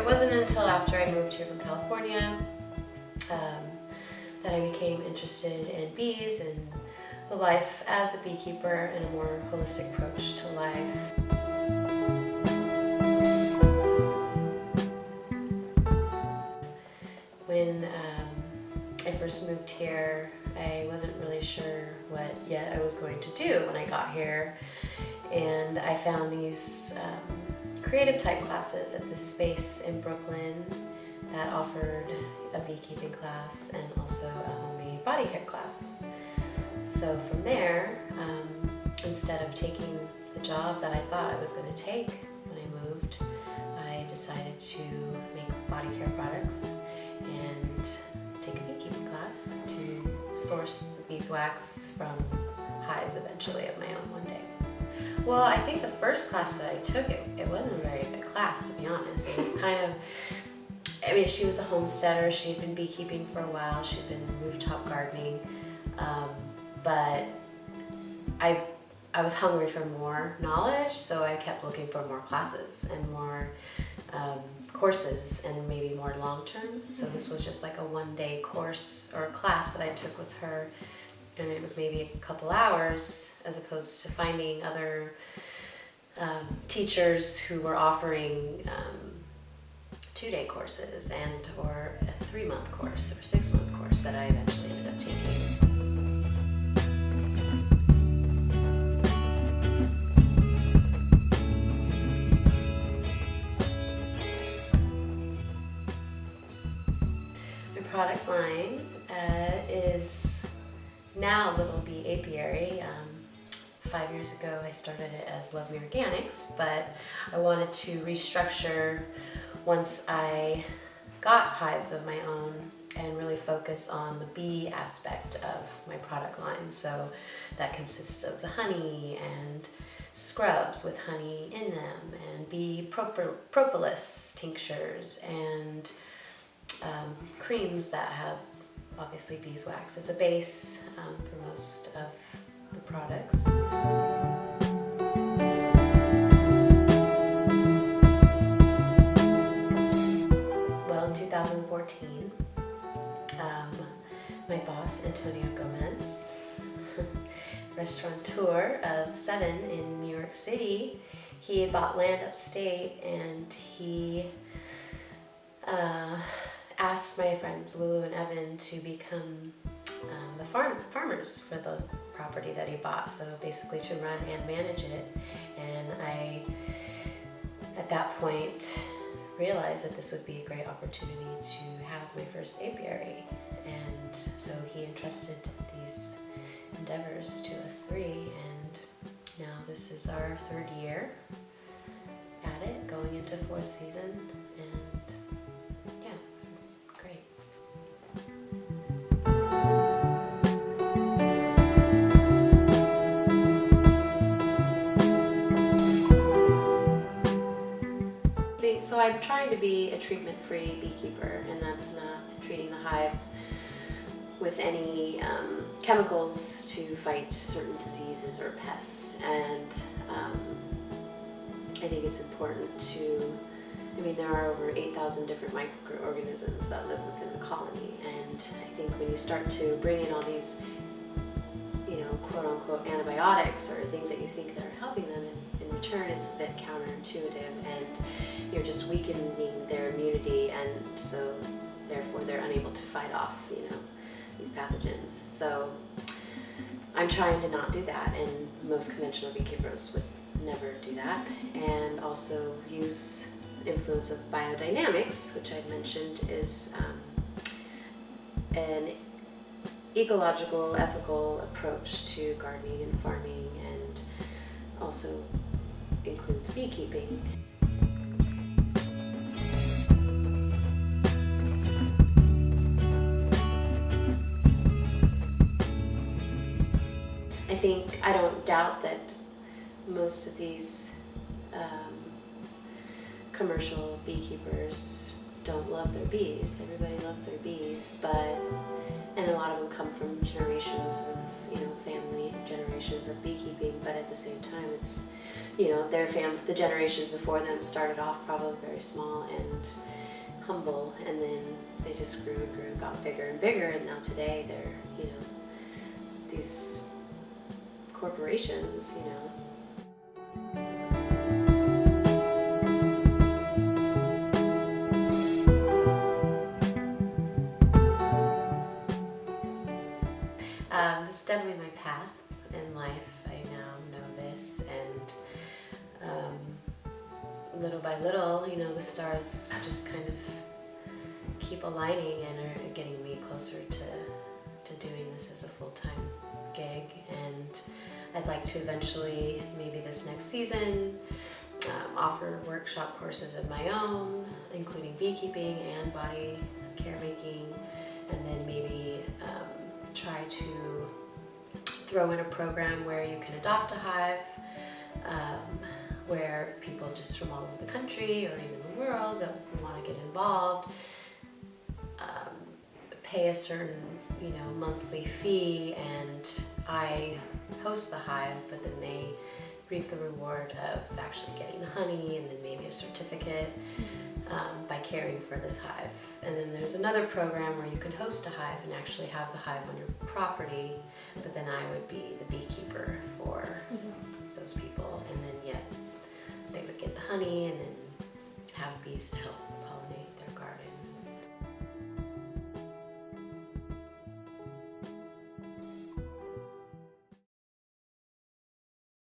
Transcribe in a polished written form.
it wasn't until after I moved here from California that I became interested in bees and the life as a beekeeper and a more holistic approach to life. When I first moved here, I wasn't really sure what yet I was going to do when I got here, and I found these creative type classes at this space in Brooklyn that offered a beekeeping class and also a homemade body care class. So from there, instead of taking the job that I thought I was going to take when I moved, I decided to make body care products and take a beekeeping class to source the beeswax from hives eventually of my own one day. Well, I think the first class that I took, it wasn't a very good class, to be honest. It was kind of, I mean, she was a homesteader. She'd been beekeeping for a while. She'd been rooftop gardening. But I was hungry for more knowledge, so I kept looking for more classes and more courses and maybe more long-term. So this was just like a one-day course or class that I took with her, and it was maybe a couple hours, as opposed to finding other teachers who were offering 2-day courses or a 3-month course or 6-month course that I eventually ended up taking. Product line is now Little Bee Apiary. 5 years ago I started it as Love Me Organics, but I wanted to restructure once I got hives of my own and really focus on the bee aspect of my product line. So that consists of the honey and scrubs with honey in them, and bee propolis tinctures, and creams that have obviously beeswax as a base for most of the products. Well, in 2014, my boss, Antonio Gomez, restaurateur of 7 in New York City, he had bought land upstate, and he asked my friends Lulu and Evan to become the farmers for the property that he bought, so basically to run and manage it. And I, at that point, realized that this would be a great opportunity to have my first apiary, and so he entrusted these endeavors to us 3, and now this is our 3rd year at it, going into 4th season, and yeah, it's great. So I'm trying to be a treatment-free beekeeper, and that's not treating the hives with any chemicals to fight certain diseases or pests. And I think it's important to, I mean, there are over 8,000 different microorganisms that live within the colony, and I think when you start to bring in all these, you know, quote-unquote antibiotics or things that you think that are helping them, in return it's a bit counterintuitive, and you're just weakening their immunity, and so therefore they're unable to fight off, you know, these pathogens. So I'm trying to not do that, and most conventional beekeepers would never do that, and also use the influence of biodynamics, which I mentioned is an ecological, ethical approach to gardening and farming, and also includes beekeeping. I don't doubt that most of these commercial beekeepers don't love their bees. Everybody loves their bees, and a lot of them come from generations of, you know, family generations of beekeeping, but at the same time it's, the generations before them started off probably very small and humble, and then they just grew and grew, got bigger and bigger, and now today they're, these corporations, This is definitely my path in life. I now know this, and little by little, the stars just kind of keep aligning and are getting me closer to doing this as a full-time gig. And I'd like to eventually, maybe this next season, offer workshop courses of my own, including beekeeping and body care making, and then maybe try to throw in a program where you can adopt a hive, where people just from all over the country or even the world that want to get involved pay a certain monthly fee, and I host the hive, but then they reap the reward of actually getting the honey and then maybe a certificate by caring for this hive. And then there's another program where you can host a hive and actually have the hive on your property, but then I would be the beekeeper for those people, and then yet they would get the honey and then have bees to help pollinate.